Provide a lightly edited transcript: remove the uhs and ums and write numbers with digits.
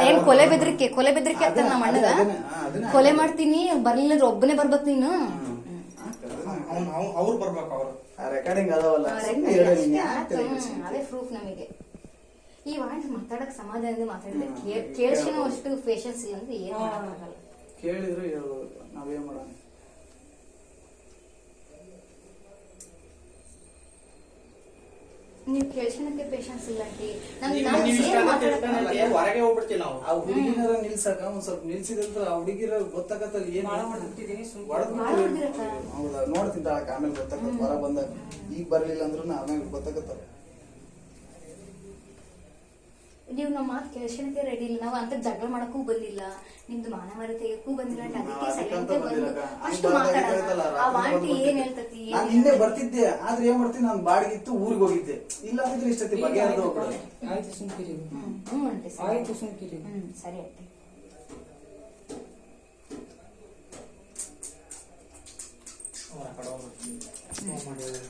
ಏನ್ ಕೊಲೆ ಬೆದರಿಕೆ ಅಂತ ನಮ್ಮ ಅಣ್ಣಗ ಕೊಲೆ ಮಾಡ್ತೀನಿ ಬರ್ಲಿಲ್ಲ ಒಬ್ಬನೇ ಬರ್ಬೇಕು ನೀನು ಅವ್ರು ಬರ್ಬೇಕು ಅವ್ರು ರೆಕಾರ್ಡಿಂಗ್ ಅದಾವಲ್ಲ ಅದೇ ಪ್ರೂಫ್ ನಮಗೆ ಈ ವಾಯ್ಸ್ ಮಾತಾಡಕ್ ಸಮಾಧಾನದಿಂದ ಮಾತಾಡಿದ್ರೆ ಕೇಳಿಸ್ಕೇನೋ ಅಷ್ಟು ಪೇಷನ್ಸ್ ಇಲ್ಲ ಅಂದ್ರೆ ಏನು ಮಾಡಕ್ಕಾಗಲ್ಲ. ಕೇಳಿದ್ರೆ ಹೇಳ್ಬೋದು, ನಾವೇನ್ ಮಾಡೋಣ. ನೀವು ಕೇಳಿಸ್ಕೊಳಕ್ಕೆ ಪೇಷನ್ಸ್ ಇಲ್ಲ ಆಂಟಿ. ಹೊರಗೆ ಹೋಗ್ಬಿಡ್ತೀವಿ ನಾವು. ಆ ಹುಡುಗಿನಾರ ನಿಲ್ಸಕ ಒಂದ್ ಸ್ವಲ್ಪ ನಿಲ್ಸಿದಂತ್ರ ಆ ಹುಡುಗಿರ ಗೊತ್ತಾಗತ್ತಲ್ಲ ಏನ್ ಹೌದಾ ನೋಡ್ತೀನಿ ತಾಳಕ ಆಮೇಲೆ ಗೊತ್ತಾಗತ್ತ ಹೊರ ಬಂದಾಗ. ಈಗ ಬರ್ಲಿಲ್ಲ ಅಂದ್ರೂ ಆಮೇಲೆ ಗೊತ್ತಾಗತ್ತಲ್ಲ. ನೀವು ನಮ್ಮ ಮಾತು ಕೇಳಿಸ್ಕೊಳಕ್ಕೆ ರೆಡಿ ಇಲ್ಲ. ನಾವು ಅಂತ ಜಗಳ ಮಾಡಕ್ಕೂ ಬಂದಿಲ್ಲ, ನಿಮ್ದು ಮಾನ ಮರ್ಯಾದೆ ತೆಗೆಯಕ್ಕೂ ಬಂದಿಲ್ಲ. ಅದಕ್ಕೆ ಸೈಲೆಂಟ್ ಬಂದು ಅಷ್ಟು ಮಾತಾಡೋಣ. ಆ ಆಂಟಿ ಏನ್ ಹೇಳ್ತತಿ. ನಾನು ಹಿಂದೆ ಬರ್ತಿದ್ದೆ, ಆದ್ರೆ ಏನ್ ಮಾಡ್ತೀನಿ, ನಾನು ಬಾಡಿಗಿತ್ತು ಊರಿಗೆ ಹೋಗಿದ್ದೆ. ಇಲ್ಲ ಅಂದ್ರೆ ಇಷ್ಟೊತ್ತಿ ಬಗೆಹರಿದು ಹೋಗ್ಬಿಡೋದು. ಆಯ್ತು ಸುಮ್ಕಿರಿ. ಆಂಟಿ ಆಯ್ತು ಸುಮ್ಕಿರಿ. ಸರಿ ಆಂಟಿ.